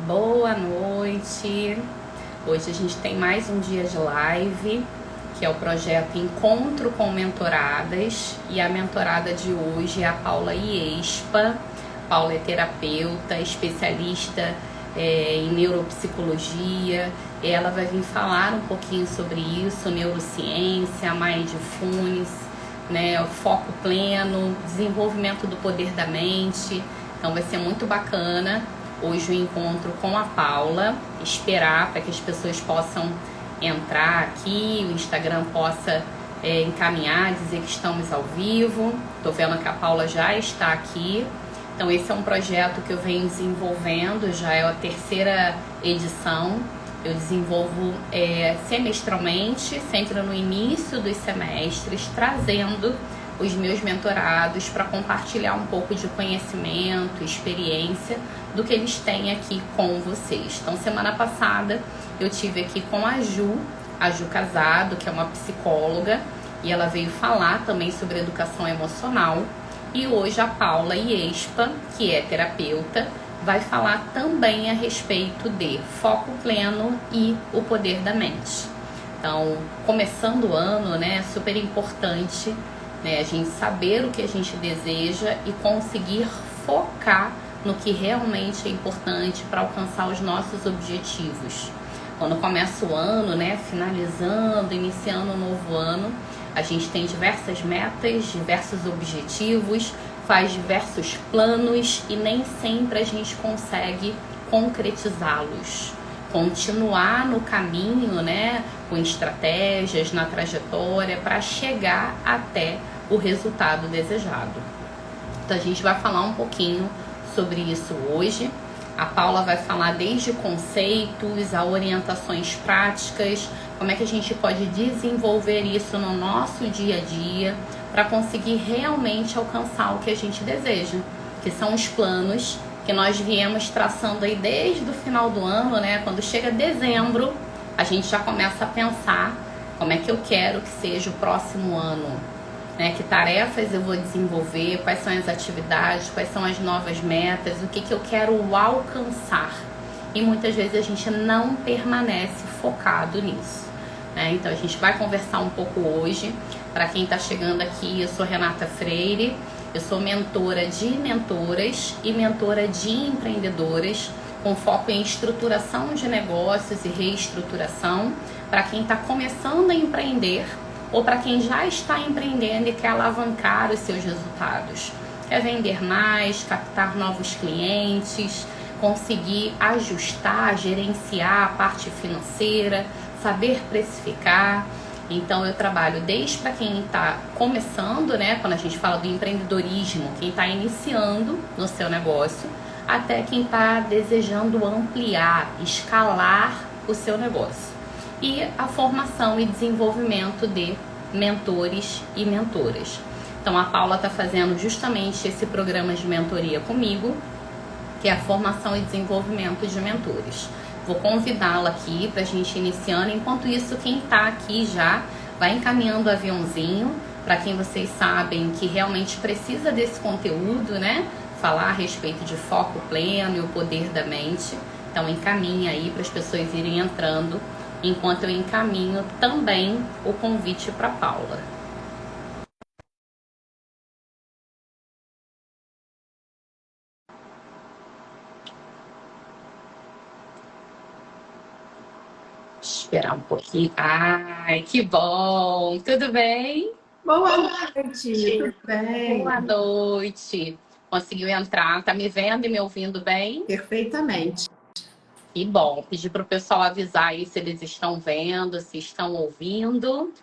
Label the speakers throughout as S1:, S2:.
S1: Boa noite. Hoje a gente tem mais um dia de live, que é o projeto Encontro com Mentoradas. E a mentorada de hoje é a Paula Iespa. Paula é terapeuta, especialista em neuropsicologia. Ela vai vir falar um pouquinho sobre isso, neurociência, mindfulness, né, o foco pleno, desenvolvimento do poder da mente. Então vai ser muito bacana hoje o encontro com a Paula. Esperar para que as pessoas possam entrar aqui, o Instagram possa encaminhar, dizer que estamos ao vivo. Tô vendo que a Paula já está aqui. Então esse é um projeto que eu venho desenvolvendo, já é a terceira edição. Eu desenvolvo semestralmente, sempre no início dos semestres, trazendo os meus mentorados para compartilhar um pouco de conhecimento, experiência do que eles têm aqui com vocês. Então, semana passada eu tive aqui com a Ju Casado, que é uma psicóloga, e ela veio falar também sobre educação emocional. E hoje a Paula Iespa, que é terapeuta, vai falar também a respeito de foco pleno e o poder da mente. Então, começando o ano, né, é super importante, né, a gente saber o que a gente deseja e conseguir focar no que realmente é importante para alcançar os nossos objetivos. Quando começa o ano, né, finalizando, iniciando um novo ano, a gente tem diversas metas, diversos objetivos, faz diversos planos e nem sempre a gente consegue concretizá-los. Continuar no caminho, né, com estratégias na trajetória para chegar até o resultado desejado. Então a gente vai falar um pouquinho sobre isso hoje. A Paula vai falar desde conceitos a orientações práticas, como é que a gente pode desenvolver isso no nosso dia a dia para conseguir realmente alcançar o que a gente deseja, que são os planos que nós viemos traçando aí desde o final do ano, né? Quando chega dezembro, a gente já começa a pensar como é que eu quero que seja o próximo ano, né? Que tarefas eu vou desenvolver, quais são as atividades, quais são as novas metas, o que eu quero alcançar. E muitas vezes a gente não permanece focado nisso, né? Então a gente vai conversar um pouco hoje. Para quem está chegando aqui, eu sou Renata Freire, eu sou mentora de mentoras e mentora de empreendedoras, com foco em estruturação de negócios e reestruturação, para quem está começando a empreender ou para quem já está empreendendo e quer alavancar os seus resultados. Quer vender mais, captar novos clientes, conseguir ajustar, gerenciar a parte financeira, saber precificar. Então eu trabalho desde para quem está começando, né, quando a gente fala do empreendedorismo, quem está iniciando no seu negócio, até quem está desejando ampliar, escalar o seu negócio. E a formação e desenvolvimento de mentores e mentoras. Então a Paula está fazendo justamente esse programa de mentoria comigo, que é a formação e desenvolvimento de mentores. Vou convidá-la aqui para a gente iniciando. Enquanto isso, quem está aqui já vai encaminhando o aviãozinho para quem vocês sabem que realmente precisa desse conteúdo, né? Falar a respeito de foco pleno e o poder da mente. Então encaminha aí para as pessoas irem entrando, enquanto eu encaminho também o convite para Paula. Esperar um pouquinho. Ai, que bom! Tudo bem?
S2: Boa noite, tudo bem?
S1: Boa noite. Conseguiu entrar? Tá me vendo e me ouvindo bem?
S2: Perfeitamente.
S1: Que bom. Pedi para o pessoal avisar aí se eles estão vendo, se estão ouvindo.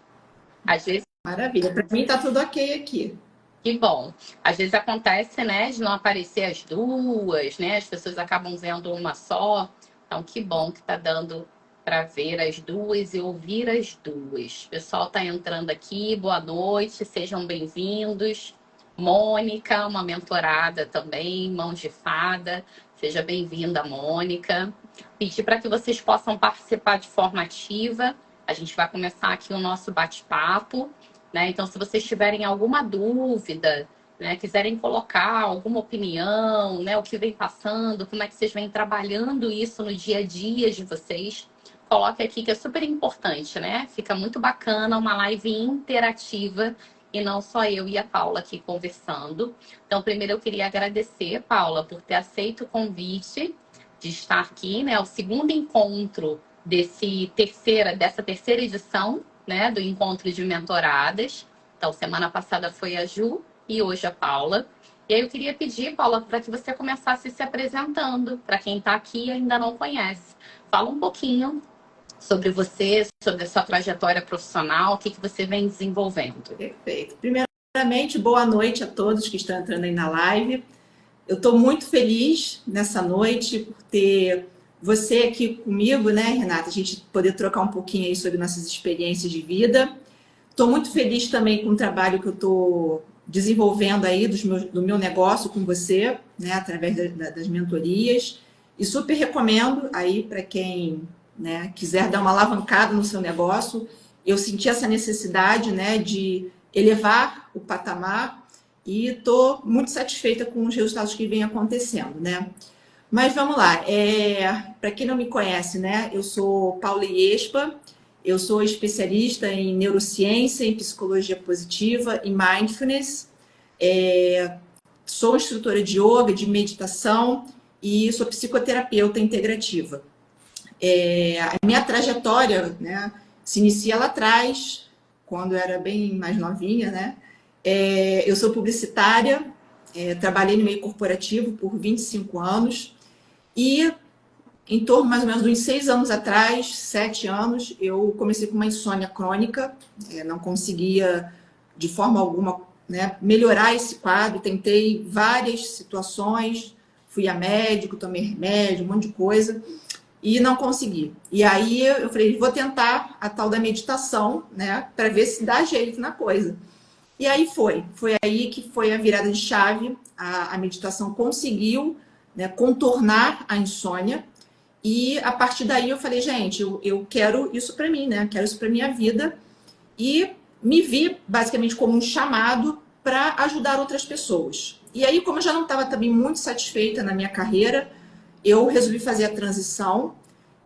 S1: Às vezes,
S2: Maravilha. Para mim tá tudo ok aqui.
S1: que bom. Às vezes acontece, né, de não aparecer as duas, né? As pessoas acabam vendo uma só. Então, que bom que tá dando para ver as duas e ouvir as duas. O pessoal tá entrando aqui. Boa noite, sejam bem-vindos. Mônica, uma mentorada também, mão de fada. Seja bem-vinda, Mônica. Pedir para que vocês possam participar de forma ativa. A gente vai começar aqui o nosso bate-papo, né? Então, se vocês tiverem alguma dúvida, né, quiserem colocar alguma opinião, né, o que vem passando, como é que vocês vêm trabalhando isso no dia a dia de vocês, coloque aqui que é super importante, né? Fica muito bacana uma live interativa e não só eu e a Paula aqui conversando. Então, primeiro eu queria agradecer, Paula, por ter aceito o convite de estar aqui, né? O segundo encontro dessa terceira edição, né, do Encontro de Mentoradas. Então, semana passada foi a Ju e hoje a Paula. E aí eu queria pedir, Paula, para que você começasse se apresentando, para quem está aqui e ainda não conhece. Fala um pouquinho sobre você, sobre a sua trajetória profissional, o que você vem desenvolvendo.
S2: Perfeito. Primeiramente, boa noite a todos que estão entrando aí na live. Eu estou muito feliz nessa noite por ter você aqui comigo, né, Renata? A gente poder trocar um pouquinho aí sobre nossas experiências de vida. Estou muito feliz também com o trabalho que eu estou desenvolvendo aí do meu negócio com você, né, através das mentorias. E super recomendo aí para quem, né, quiser dar uma alavancada no seu negócio. Eu senti essa necessidade, né, de elevar o patamar e estou muito satisfeita com os resultados que vêm acontecendo, né? Mas vamos lá, para quem não me conhece, né, eu sou Paula Iespa, eu sou especialista em neurociência, em psicologia positiva e mindfulness. Sou instrutora de yoga, de meditação e sou psicoterapeuta integrativa. A minha trajetória, né, se inicia lá atrás, quando eu era bem mais novinha, né? Eu sou publicitária, trabalhei no meio corporativo por 25 anos e em torno mais ou menos de uns 6 anos atrás, 7 anos, eu comecei com uma insônia crônica, não conseguia de forma alguma, né, melhorar esse quadro, tentei várias situações, fui a médico, tomei remédio, um monte de coisa, e não consegui. E aí eu falei, vou tentar a tal da meditação, né, para ver se dá jeito na coisa. E aí foi aí que foi a virada de chave, a meditação conseguiu, né, contornar a insônia. E a partir daí eu falei, gente, eu quero isso para mim, né? Quero isso para minha vida. E me vi basicamente como um chamado para ajudar outras pessoas. E aí, como eu já não estava também muito satisfeita na minha carreira, eu resolvi fazer a transição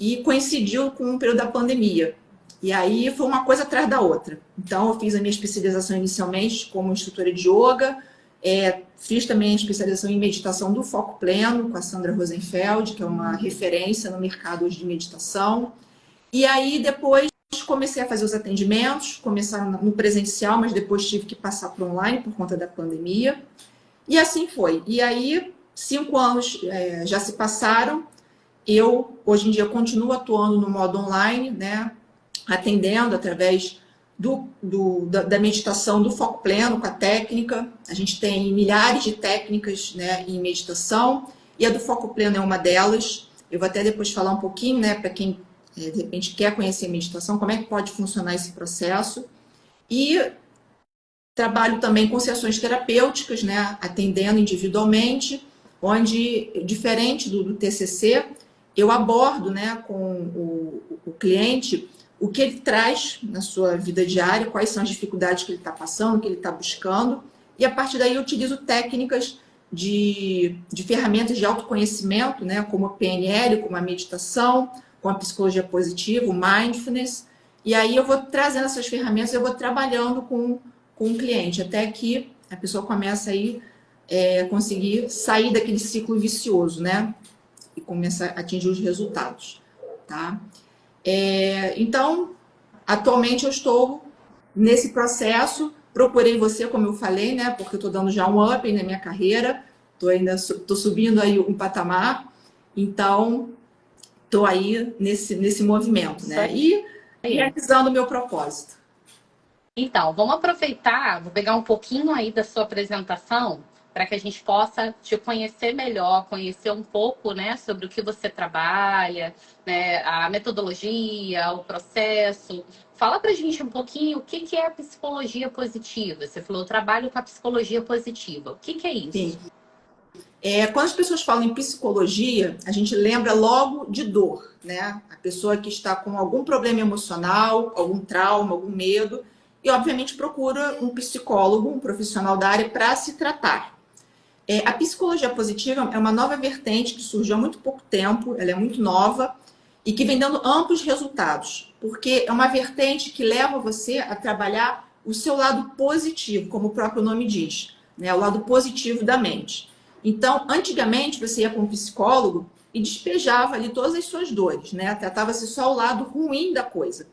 S2: e coincidiu com o período da pandemia. E aí foi uma coisa atrás da outra. Então, eu fiz a minha especialização inicialmente como instrutora de yoga, fiz também a especialização em meditação do foco pleno com a Sandra Rosenfeld, que é uma referência no mercado hoje de meditação. E aí depois comecei a fazer os atendimentos, começaram no presencial, mas depois tive que passar para online por conta da pandemia. E assim foi. E aí 5 anos já se passaram. Eu hoje em dia continuo atuando no modo online, né, atendendo através da meditação do foco pleno com a técnica. A gente tem milhares de técnicas, né, em meditação e a do foco pleno é uma delas. Eu vou até depois falar um pouquinho, né, para quem de repente quer conhecer a meditação, como é que pode funcionar esse processo. E trabalho também com sessões terapêuticas, né, atendendo individualmente, onde, diferente do TCC, eu abordo, né, com o cliente o que ele traz na sua vida diária, quais são as dificuldades que ele está passando, que ele está buscando, e a partir daí eu utilizo técnicas de ferramentas de autoconhecimento, né, como a PNL, como a meditação, com a psicologia positiva, o mindfulness, e aí eu vou trazendo essas ferramentas, eu vou trabalhando com o cliente, até que a pessoa começa aí conseguir sair daquele ciclo vicioso, né, e começa a atingir os resultados, tá? Então, atualmente eu estou nesse processo, procurei você, como eu falei, né, porque eu estou dando já um up na minha carreira, estou subindo aí um patamar, então estou aí nesse movimento, né, e realizando o meu propósito.
S1: Então, vamos aproveitar, vou pegar um pouquinho aí da sua apresentação, para que a gente possa te conhecer melhor, conhecer um pouco, né, sobre o que você trabalha, né, a metodologia, o processo. Fala para a gente um pouquinho o que é a psicologia positiva. Você falou, eu trabalho com a psicologia positiva. O que é isso?
S2: Sim. Quando as pessoas falam em psicologia, a gente lembra logo de dor, né? A pessoa que está com algum problema emocional, algum trauma, algum medo, e, obviamente, procura um psicólogo, um profissional da área para se tratar. A psicologia positiva é uma nova vertente que surgiu há muito pouco tempo, ela é muito nova e que vem dando amplos resultados, porque é uma vertente que leva você a trabalhar o seu lado positivo, como o próprio nome diz, né? O lado positivo da mente. Então, antigamente, você ia para um psicólogo e despejava ali todas as suas dores, né? Tratava-se só o lado ruim da coisa.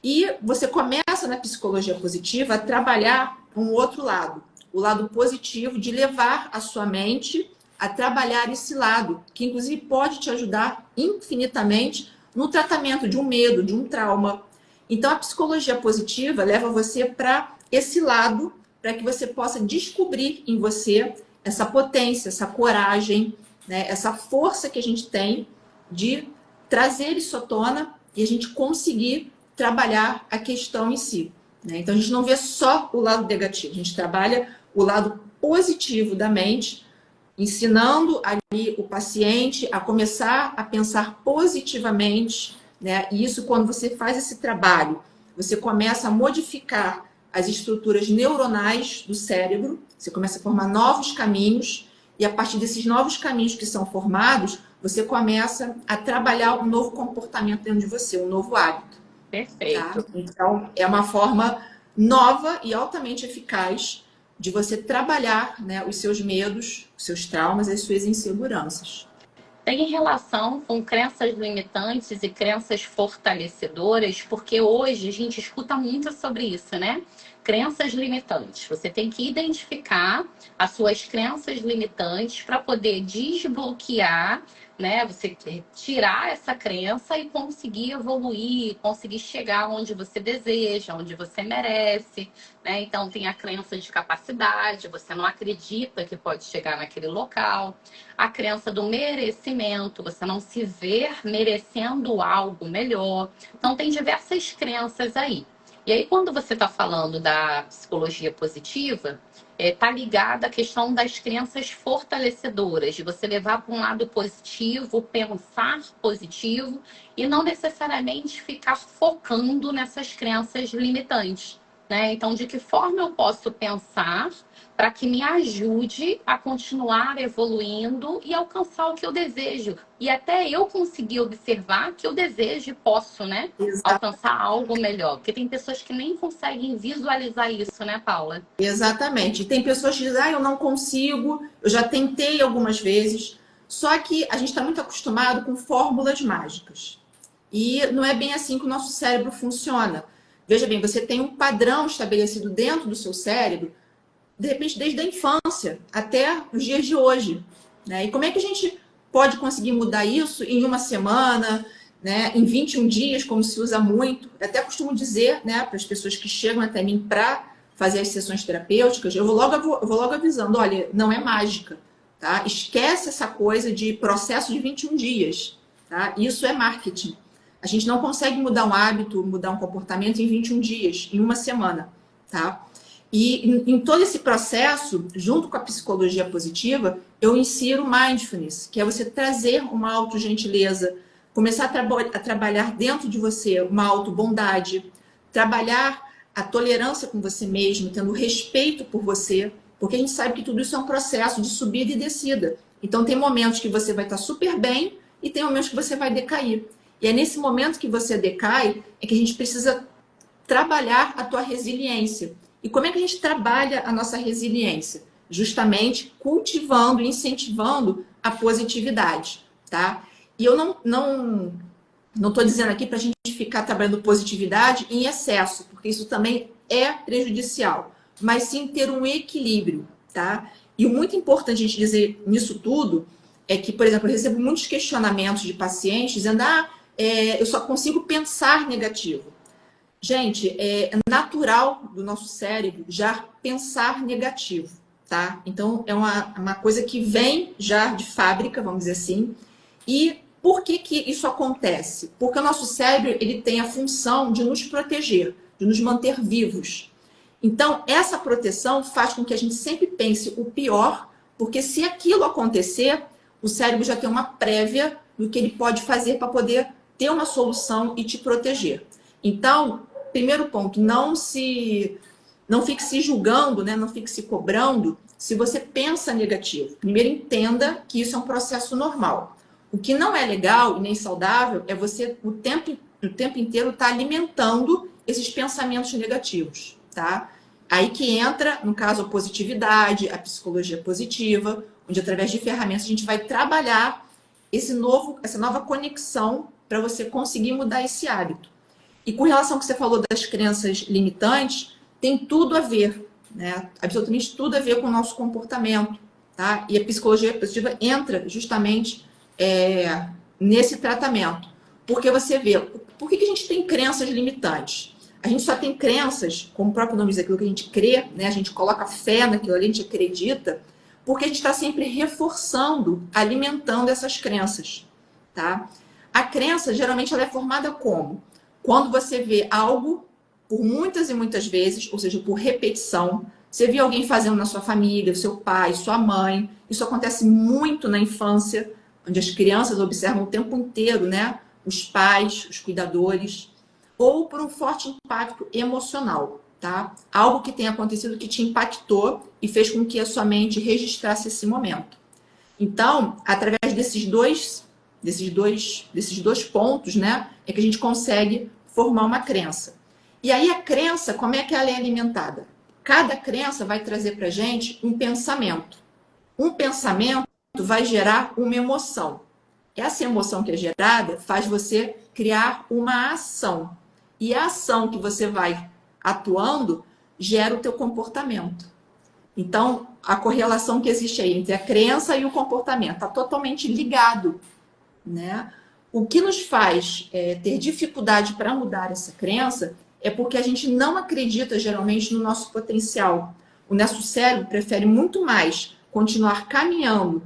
S2: E você começa na psicologia positiva a trabalhar um outro lado, o lado positivo de levar a sua mente a trabalhar esse lado, que inclusive pode te ajudar infinitamente no tratamento de um medo, de um trauma. Então a psicologia positiva leva você para esse lado, para que você possa descobrir em você essa potência, essa coragem, né, essa força que a gente tem de trazer isso à tona e a gente conseguir trabalhar a questão em si, né? Então a gente não vê só o lado negativo, a gente trabalha o lado positivo da mente, ensinando ali o paciente a começar a pensar positivamente, né? E isso, quando você faz esse trabalho, você começa a modificar as estruturas neuronais do cérebro, você começa a formar novos caminhos, e a partir desses novos caminhos que são formados, você começa a trabalhar um novo comportamento dentro de você, um novo hábito. Tá?
S1: Perfeito.
S2: Então, é uma forma nova e altamente eficaz de você trabalhar, né, os seus medos, os seus traumas, as suas inseguranças.
S1: Tem relação com crenças limitantes e crenças fortalecedoras, porque hoje a gente escuta muito sobre isso, né? Crenças limitantes. Você tem que identificar as suas crenças limitantes para poder desbloquear, né? Você tirar essa crença e conseguir evoluir, conseguir chegar onde você deseja, onde você merece, né? Então tem a crença de capacidade, você não acredita que pode chegar naquele local. A crença do merecimento, você não se ver merecendo algo melhor. Então tem diversas crenças aí. E aí, quando você está falando da psicologia positiva, está ligada à questão das crenças fortalecedoras, de você levar para um lado positivo, pensar positivo e não necessariamente ficar focando nessas crenças limitantes, né? Então, de que forma eu posso pensar para que me ajude a continuar evoluindo e alcançar o que eu desejo? E até eu conseguir observar que eu desejo e posso, né? Alcançar algo melhor. Porque tem pessoas que nem conseguem visualizar isso, né, Paula?
S2: Exatamente. E tem pessoas que dizem, eu não consigo, eu já tentei algumas vezes. Só que a gente está muito acostumado com fórmulas mágicas. E não é bem assim que o nosso cérebro funciona. Veja bem, você tem um padrão estabelecido dentro do seu cérebro, de repente, desde a infância até os dias de hoje, né? E como é que a gente pode conseguir mudar isso em uma semana, né? Em 21 dias, como se usa muito? Eu até costumo dizer, né, para as pessoas que chegam até mim para fazer as sessões terapêuticas, eu vou logo avisando, olha, não é mágica, tá? Esquece essa coisa de processo de 21 dias, tá? Isso é marketing. A gente não consegue mudar um hábito, mudar um comportamento em 21 dias, em uma semana, tá? E em todo esse processo, junto com a psicologia positiva, eu insiro mindfulness, que é você trazer uma autogentileza, começar a trabalhar dentro de você uma autobondade, trabalhar a tolerância com você mesmo, tendo respeito por você, porque a gente sabe que tudo isso é um processo de subida e descida. Então tem momentos que você vai estar super bem e tem momentos que você vai decair. E é nesse momento que você decai é que a gente precisa trabalhar a tua resiliência. E como é que a gente trabalha a nossa resiliência? Justamente cultivando, incentivando a positividade, tá? E eu não estou dizendo aqui para a gente ficar trabalhando positividade em excesso, porque isso também é prejudicial, mas sim ter um equilíbrio, tá? E o muito importante a gente dizer nisso tudo é que, por exemplo, eu recebo muitos questionamentos de pacientes dizendo, eu só consigo pensar negativo. Gente, é natural do nosso cérebro já pensar negativo, tá? Então, é uma coisa que vem já de fábrica, vamos dizer assim. E por que que isso acontece? Porque o nosso cérebro, ele tem a função de nos proteger, de nos manter vivos. Então, essa proteção faz com que a gente sempre pense o pior, porque se aquilo acontecer, o cérebro já tem uma prévia do que ele pode fazer para poder ter uma solução e te proteger. Então, primeiro ponto, não fique se julgando, né? Não fique se cobrando se você pensa negativo. Primeiro, entenda que isso é um processo normal. O que não é legal e nem saudável é você o tempo inteiro estar alimentando esses pensamentos negativos, tá? Aí que entra, no caso, a positividade, a psicologia positiva, onde através de ferramentas a gente vai trabalhar essa nova conexão para você conseguir mudar esse hábito. E com relação ao que você falou das crenças limitantes, tem tudo a ver, né? Absolutamente tudo a ver com o nosso comportamento, tá? E a psicologia positiva entra justamente nesse tratamento. Porque você vê, por que a gente tem crenças limitantes? A gente só tem crenças, como o próprio nome diz, aquilo que a gente crê, né? A gente coloca fé naquilo ali, a gente acredita, porque a gente está sempre reforçando, alimentando essas crenças, tá? A crença, geralmente, ela é formada como? Quando você vê algo por muitas e muitas vezes, ou seja, por repetição, você viu alguém fazendo na sua família, seu pai, sua mãe, isso acontece muito na infância, onde as crianças observam o tempo inteiro, né? Os pais, os cuidadores, ou por um forte impacto emocional, tá? Algo que tenha acontecido que te impactou e fez com que a sua mente registrasse esse momento. Então, através desses dois pontos, né, é que a gente consegue formar uma crença. E aí a crença, como é que ela é alimentada? Cada crença vai trazer para a gente um pensamento. Um pensamento vai gerar uma emoção. Essa emoção que é gerada faz você criar uma ação. E a ação que você vai atuando gera o teu comportamento. Então, a correlação que existe aí entre a crença e o comportamento está totalmente ligado, né? O que nos faz ter dificuldade para mudar essa crença é porque a gente não acredita geralmente no nosso potencial. O nosso cérebro prefere muito mais continuar caminhando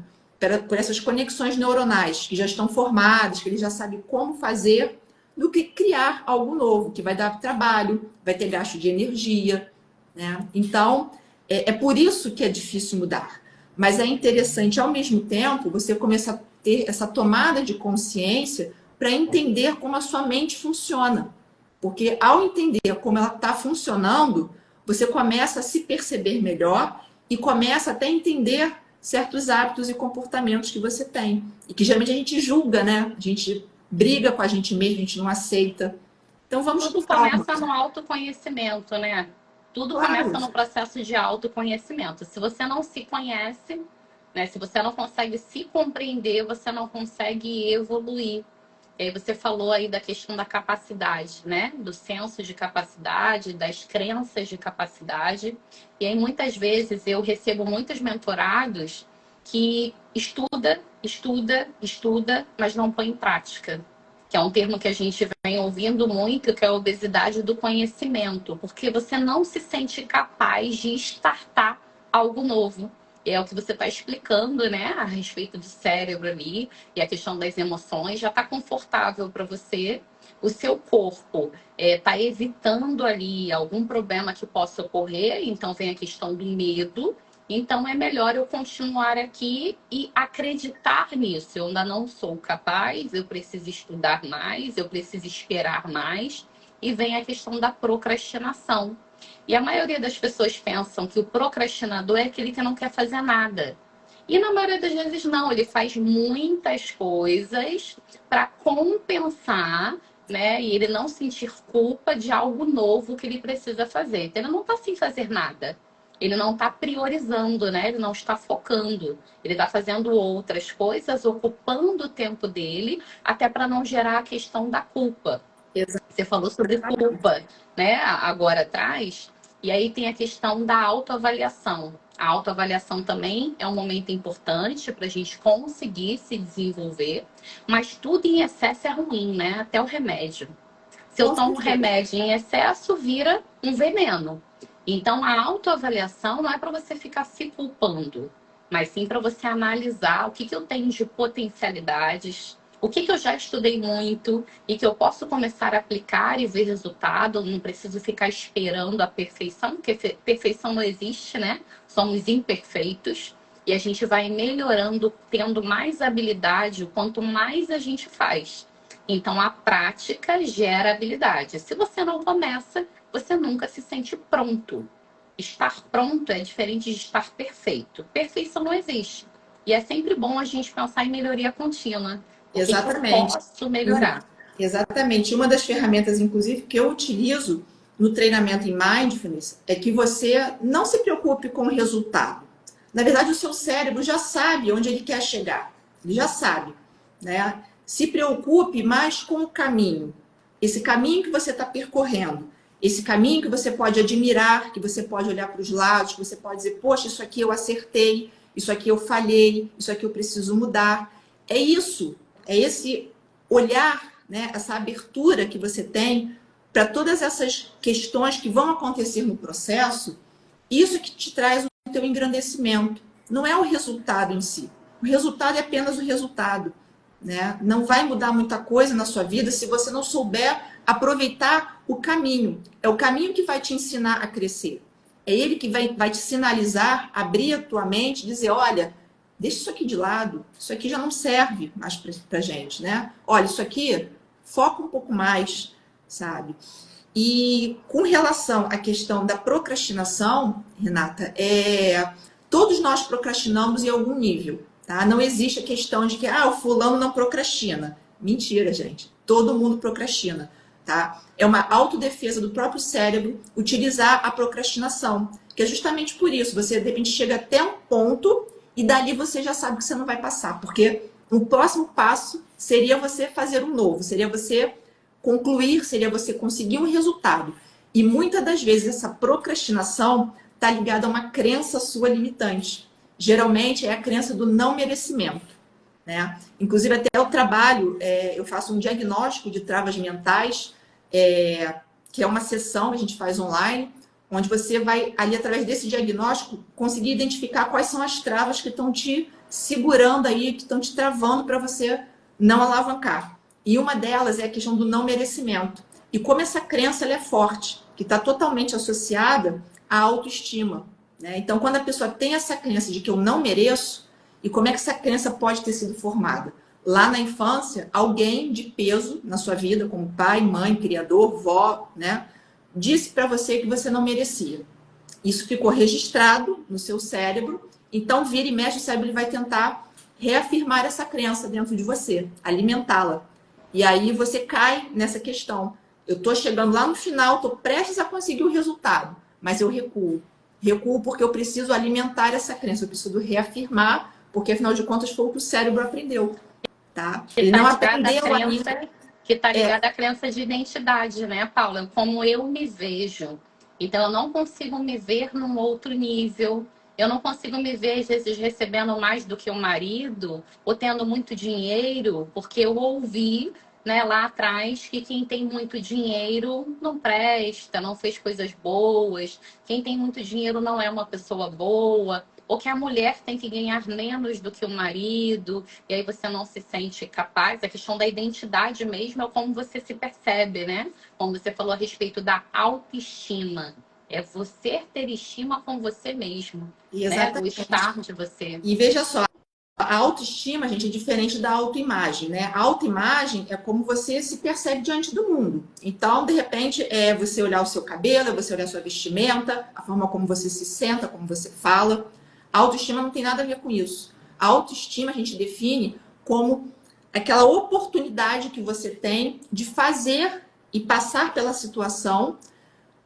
S2: por essas conexões neuronais que já estão formadas, que ele já sabe como fazer, do que criar algo novo, que vai dar trabalho, vai ter gasto de energia, né? Então, é por isso que é difícil mudar. Mas é interessante, ao mesmo tempo, você começar a ter essa tomada de consciência para entender como a sua mente funciona. Porque ao entender como ela está funcionando, você começa a se perceber melhor e começa até a entender certos hábitos e comportamentos que você tem. E que geralmente a gente julga, né? A gente briga com a gente mesmo, a gente não aceita. Então vamos
S1: Tudo
S2: com calma.
S1: começa no autoconhecimento, né? Tudo
S2: Claro.
S1: começa no processo de autoconhecimento. Se você não se conhece, né? Se você não consegue se compreender, você não consegue evoluir. E aí você falou aí da questão da capacidade, né? Do senso de capacidade, das crenças de capacidade. E aí muitas vezes eu recebo muitos mentorados que estuda, mas não põe em prática. Que é um termo que a gente vem ouvindo muito, que é a obesidade do conhecimento, porque você não se sente capaz de startar algo novo. E é o que você está explicando, né, a respeito do cérebro ali, e a questão das emoções, já está confortável para você. O seu corpo está evitando ali algum problema que possa ocorrer, então vem a questão do medo. Então é melhor eu continuar aqui e acreditar nisso. Eu ainda não sou capaz, eu preciso estudar mais, eu preciso esperar mais. E vem a questão da procrastinação. E a maioria das pessoas pensam que o procrastinador é aquele que não quer fazer nada. E na maioria das vezes não, ele faz muitas coisas para compensar, né? E ele não sentir culpa de algo novo que ele precisa fazer. Então, ele não está sem fazer nada. Ele não está priorizando, né? Ele não está focando. Ele está fazendo outras coisas, ocupando o tempo dele, até para não gerar a questão da culpa. Você falou sobre culpa, né? Agora atrás. E aí tem a questão da autoavaliação. A autoavaliação também é um momento importante para a gente conseguir se desenvolver, mas tudo em excesso é ruim, né? Até o remédio. Se eu tomo remédio em excesso, vira um veneno. Então, a autoavaliação não é para você ficar se culpando, mas sim para você analisar o que eu tenho de potencialidades, o que eu já estudei muito e que eu posso começar a aplicar e ver resultado. Não preciso ficar esperando a perfeição, porque perfeição não existe, né? Somos imperfeitos e a gente vai melhorando, tendo mais habilidade quanto mais a gente faz. Então, a prática gera habilidade. Se você não começa, você nunca se sente pronto. Estar pronto é diferente de estar perfeito. Perfeição não existe. E é sempre bom a gente pensar em melhoria contínua. O que que eu
S2: Exatamente.
S1: posso
S2: E-
S1: melhorar?
S2: Exatamente. Uma das ferramentas, inclusive, que eu utilizo no treinamento em mindfulness é que você não se preocupe com o resultado. Na verdade, o seu cérebro já sabe onde ele quer chegar. Ele já sabe, né? Se preocupe mais com o caminho. Esse caminho que você está percorrendo. Esse caminho que você pode admirar, que você pode olhar para os lados, que você pode dizer, poxa, isso aqui eu acertei, isso aqui eu falhei, isso aqui eu preciso mudar. É isso, é esse olhar, né, essa abertura que você tem para todas essas questões que vão acontecer no processo, isso que te traz o teu engrandecimento. Não é o resultado em si. O resultado é apenas o resultado, né? Não vai mudar muita coisa na sua vida se você não souber aproveitar o caminho. É o caminho que vai te ensinar a crescer. É ele que vai te sinalizar, abrir a tua mente, dizer, olha, deixa isso aqui de lado, isso aqui já não serve mais pra gente, né? Olha, isso aqui, foca um pouco mais, sabe? E com relação à questão da procrastinação, Renata, todos nós procrastinamos em algum nível, tá? Não existe a questão de que o fulano não procrastina. Mentira, gente. Todo mundo procrastina, tá? É uma autodefesa do próprio cérebro utilizar a procrastinação, que é justamente por isso. Você, de repente, chega até um ponto e dali você já sabe que você não vai passar, porque o próximo passo seria você fazer um novo, seria você concluir, seria você conseguir um resultado. E muitas das vezes essa procrastinação está ligada a uma crença sua limitante. Geralmente é a crença do não merecimento, né? Inclusive até o trabalho, eu faço um diagnóstico de travas mentais, que é uma sessão que a gente faz online, onde você vai ali através desse diagnóstico conseguir identificar quais são as travas que estão te segurando aí, que estão te travando para você não alavancar. E uma delas é a questão do não merecimento. E como essa crença ela é forte, que está totalmente associada à autoestima, né? Então, quando a pessoa tem essa crença de que eu não mereço, e como é que essa crença pode ter sido formada? Lá na infância, alguém de peso na sua vida, como pai, mãe, criador, vó, né, disse para você que você não merecia. Isso ficou registrado no seu cérebro, então vira e mexe, o cérebro ele vai tentar reafirmar essa crença dentro de você, alimentá-la. E aí você cai nessa questão. Eu estou chegando lá no final, estou prestes a conseguir o resultado, mas eu recuo. Recuo porque eu preciso alimentar essa crença, eu preciso reafirmar, porque afinal de contas foi o que o cérebro aprendeu, tá?
S1: Que
S2: Ele
S1: está
S2: não
S1: ligada à
S2: aprendeu ainda.
S1: crença, que está ligada à crença de identidade, né, Paula? Como eu me vejo. Então, eu não consigo me ver num outro nível. Eu não consigo me ver, às vezes, recebendo mais do que o marido, ou tendo muito dinheiro, porque eu ouvi, né, lá atrás que quem tem muito dinheiro não presta, não fez coisas boas, quem tem muito dinheiro não é uma pessoa boa, ou que a mulher tem que ganhar menos do que o marido, e aí você não se sente capaz. A questão da identidade mesmo é como você se percebe, né? Como você falou a respeito da autoestima. É você ter estima com você mesmo,
S2: E
S1: né? O
S2: exatamente.
S1: estar de você.
S2: E veja só, a autoestima, gente, é diferente da autoimagem, né? A autoimagem é como você se percebe diante do mundo. Então, de repente, é você olhar o seu cabelo, é você olhar a sua vestimenta, a forma como você se senta, como você fala. A autoestima não tem nada a ver com isso. A autoestima a gente define como aquela oportunidade que você tem de fazer e passar pela situação,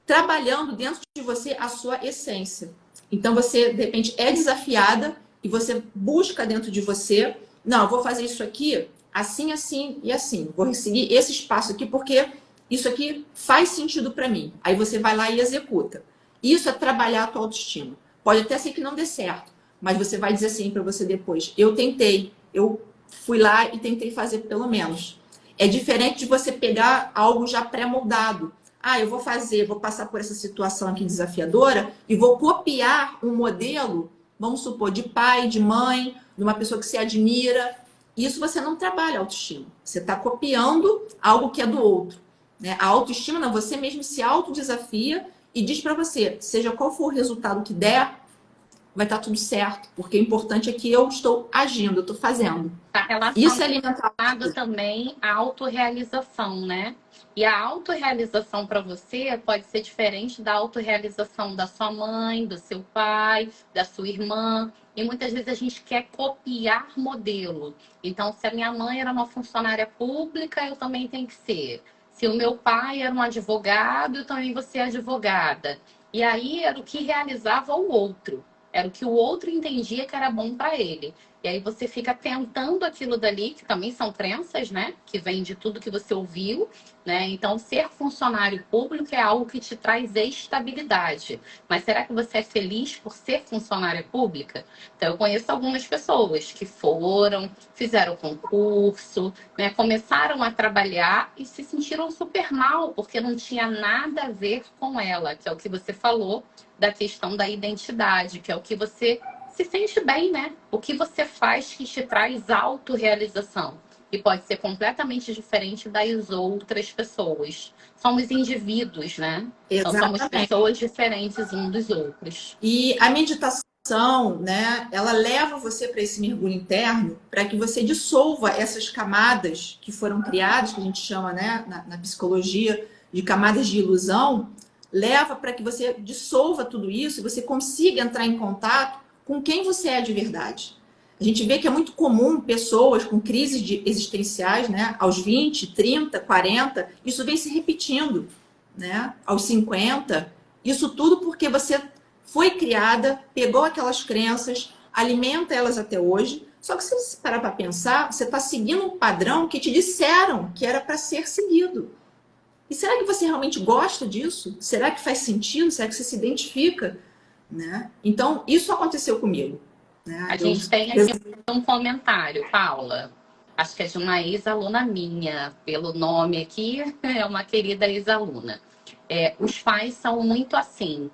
S2: trabalhando dentro de você a sua essência. Então, você, de repente, é desafiada e você busca dentro de você, não, eu vou fazer isso aqui assim, assim e assim. Vou seguir esse espaço aqui porque isso aqui faz sentido para mim. Aí você vai lá e executa. Isso é trabalhar a tua autoestima. Pode até ser que não dê certo, mas você vai dizer assim para você depois, eu tentei, eu fui lá e tentei fazer pelo menos. É diferente de você pegar algo já pré-moldado. Eu vou fazer, vou passar por essa situação aqui desafiadora e vou copiar um modelo, vamos supor, de pai, de mãe, de uma pessoa que você admira. Isso você não trabalha autoestima. Você está copiando algo que é do outro, né? A autoestima, não, você mesmo se autodesafia e diz para você, seja qual for o resultado que der, vai estar tudo certo, porque o importante é que eu estou agindo, eu estou fazendo.
S1: Está
S2: Isso é alimentar.
S1: relacionado também à autorrealização, né? E a autorrealização para você pode ser diferente da autorrealização da sua mãe, do seu pai, da sua irmã. E muitas vezes a gente quer copiar modelo. Então, se a minha mãe era uma funcionária pública, eu também tenho que ser. Se o meu pai era um advogado, eu também vou ser advogada. E aí era o que realizava o outro. Era o que o outro entendia que era bom para ele. E aí você fica tentando aquilo dali, que também são crenças, né? Que vem de tudo que você ouviu, né? Então, ser funcionário público é algo que te traz estabilidade. Mas será que você é feliz por ser funcionária pública? Então, eu conheço algumas pessoas que foram, fizeram concurso, né? Começaram a trabalhar e se sentiram super mal, porque não tinha nada a ver com ela, que é o que você falou da questão da identidade, que é o que você se sente bem, né? O que você faz que te traz autorrealização. E pode ser completamente diferente das outras pessoas. Somos indivíduos, né? Então, somos
S2: Exatamente.
S1: pessoas diferentes uns dos outros.
S2: E a meditação, né, ela leva você para esse mergulho interno, para que você dissolva essas camadas que foram criadas, que a gente chama, né, na psicologia, de camadas de ilusão, leva para que você dissolva tudo isso e você consiga entrar em contato com quem você é de verdade. A gente vê que é muito comum pessoas com crises existenciais, né, aos 20, 30, 40, isso vem se repetindo, né, aos 50, isso tudo porque você foi criada, pegou aquelas crenças, alimenta elas até hoje, só que se você parar para pensar, você está seguindo um padrão que te disseram que era para ser seguido. E será que você realmente gosta disso? Será que faz sentido? Será que você se identifica? Né? Então, isso aconteceu comigo. Né?
S1: A gente tem aqui um comentário, Paula. Acho que é de uma ex-aluna minha. Pelo nome aqui, é uma querida ex-aluna. Os pais são muito assim.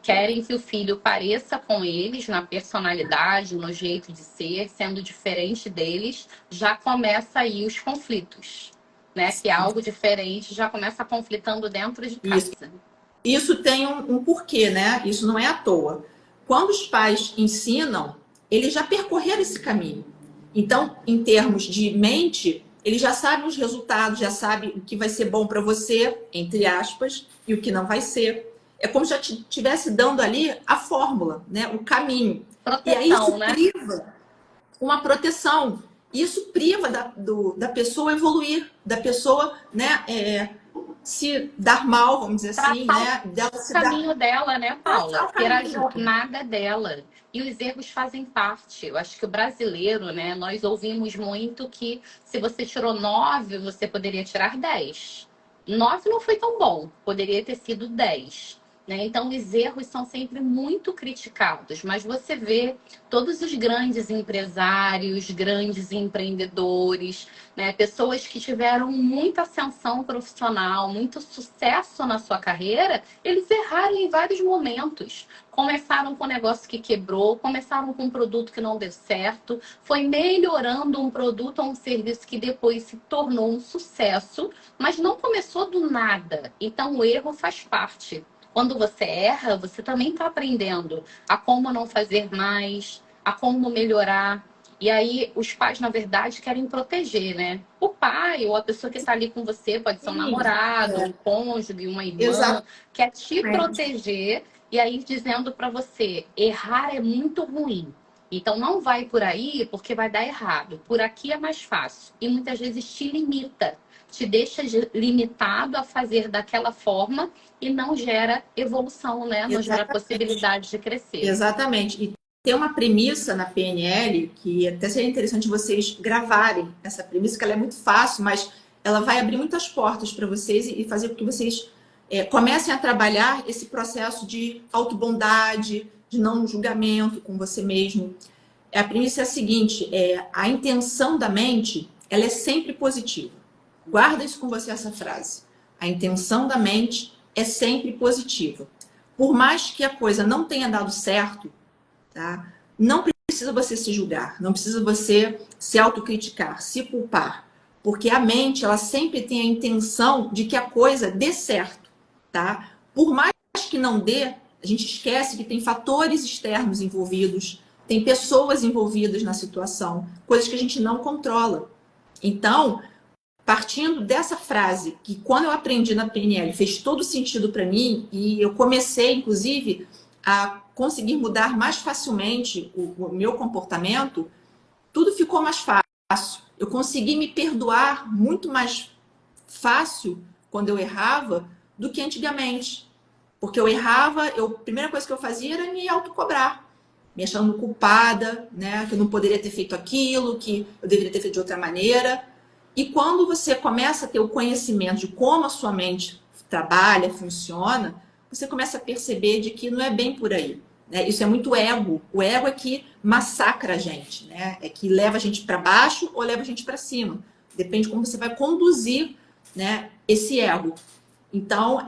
S1: Querem que o filho pareça com eles na personalidade, no jeito de ser, sendo diferente deles, já começa aí os conflitos. Né? Que é algo diferente já começa conflitando dentro de casa.
S2: Isso tem um porquê, né? Isso não é à toa. Quando os pais ensinam, eles já percorreram esse caminho. Então, em termos de mente, eles já sabem os resultados, já sabem o que vai ser bom para você, entre aspas, e o que não vai ser. É como se já estivesse dando ali a fórmula, né? O caminho.
S1: Proteção,
S2: e aí isso
S1: né?
S2: priva uma proteção. Isso priva da pessoa evoluir, da pessoa, né, se dar mal, vamos dizer assim, né?
S1: Dela se dar... caminho dela, né, Paula? Ter a jornada dela. E os erros fazem parte. Eu acho que o brasileiro, né? Nós ouvimos muito que se você tirou 9, você poderia tirar 10. 9 não foi tão bom, poderia ter sido 10. Né? Então, os erros são sempre muito criticados, mas você vê todos os grandes empresários, grandes empreendedores, né? Pessoas que tiveram muita ascensão profissional, muito sucesso na sua carreira, eles erraram em vários momentos. Começaram com um negócio que quebrou, começaram com um produto que não deu certo, foi melhorando um produto ou um serviço que depois se tornou um sucesso, mas não começou do nada. Então, o erro faz parte. Quando você erra, você também está aprendendo a como não fazer mais, a como melhorar. E aí, os pais, na verdade, querem proteger, né? O pai ou a pessoa que está ali com você, pode ser um namorado, um cônjuge, uma irmã, quer te proteger. E aí, dizendo para você, errar é muito ruim. Então, não vai por aí porque vai dar errado. Por aqui é mais fácil. E muitas vezes te limita. Te deixa limitado a fazer daquela forma e não gera evolução, né? Não gera possibilidade de crescer.
S2: Exatamente. E tem uma premissa na PNL que até seria interessante vocês gravarem essa premissa, que ela é muito fácil, mas ela vai abrir muitas portas para vocês e fazer com que vocês comecem a trabalhar esse processo de autobondade, de não julgamento com você mesmo. A premissa é a seguinte, a intenção da mente, ela é sempre positiva. Guarda isso com você, essa frase. A intenção da mente é sempre positiva. Por mais que a coisa não tenha dado certo, tá? Não precisa você se julgar, não precisa você se autocriticar, se culpar. Porque a mente, ela sempre tem a intenção de que a coisa dê certo, tá? Por mais que não dê, A gente esquece que tem fatores externos envolvidos, tem pessoas envolvidas na situação, coisas que a gente não controla. Então, partindo dessa frase, que quando eu aprendi na PNL fez todo sentido para mim, e eu comecei, inclusive, a conseguir mudar mais facilmente o meu comportamento, tudo ficou mais fácil. Eu consegui me perdoar muito mais fácil quando eu errava do que antigamente. Porque eu errava, a primeira coisa que eu fazia era me autocobrar, me achando culpada, né? Que eu não poderia ter feito aquilo, que eu deveria ter feito de outra maneira. E quando você começa a ter o conhecimento de como a sua mente trabalha, funciona, você começa a perceber de que não é bem por aí. Né? Isso é muito ego. O ego é que massacra a gente, né? É que leva a gente para baixo ou leva a gente para cima. Depende de como você vai conduzir, né, esse ego. Então,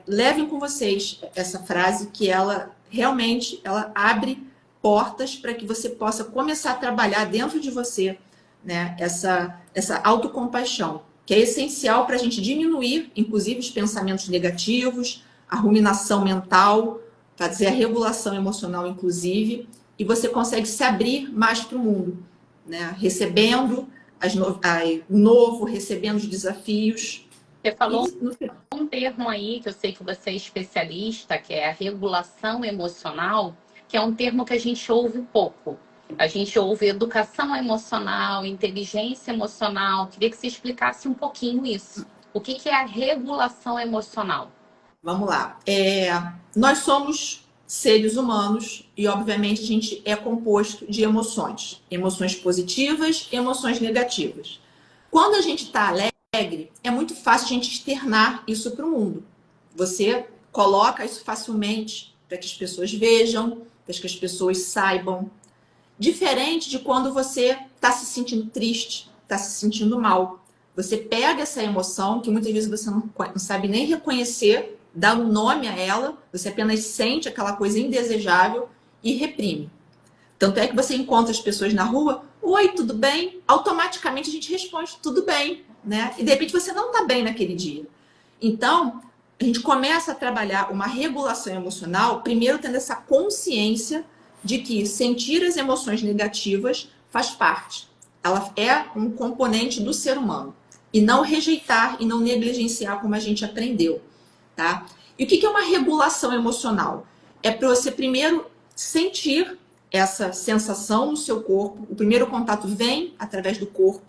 S2: levem com vocês essa frase que ela realmente ela abre portas para que você possa começar a trabalhar dentro de você, né, essa autocompaixão, que é essencial para a gente diminuir, inclusive, os pensamentos negativos, a ruminação mental, fazer a regulação emocional, inclusive, e você consegue se abrir mais para o mundo, né, recebendo o novo, recebendo os desafios.
S1: Você falou
S2: E no final,
S1: um termo aí que eu sei que você é especialista, que é a regulação emocional, que é um termo que a gente ouve pouco. A gente ouve educação emocional, inteligência emocional. Queria que você explicasse um pouquinho isso. O que é a regulação emocional?
S2: vamos lá. Nós somos seres humanos e, obviamente, a gente é composto de emoções. Emoções positivas e emoções negativas. Quando a gente está alegre, é muito fácil a gente externar isso para o mundo. Você coloca isso facilmente para que as pessoas vejam, para que as pessoas saibam. Diferente de quando você está se sentindo triste, está se sentindo mal. Você pega essa emoção, que muitas vezes você não sabe nem reconhecer, dá um nome a ela, você apenas sente aquela coisa indesejável e reprime. Tanto é que você encontra as pessoas na rua, oi, tudo bem? Automaticamente a gente responde, tudo bem, né? E de repente você não está bem naquele dia. Então, a gente começa a trabalhar uma regulação emocional, primeiro tendo essa consciência de que sentir as emoções negativas faz parte. Ela é um componente do ser humano. E não rejeitar e não negligenciar como a gente aprendeu, tá? E o que é uma regulação emocional? É para você primeiro sentir essa sensação no seu corpo. O primeiro contato vem através do corpo.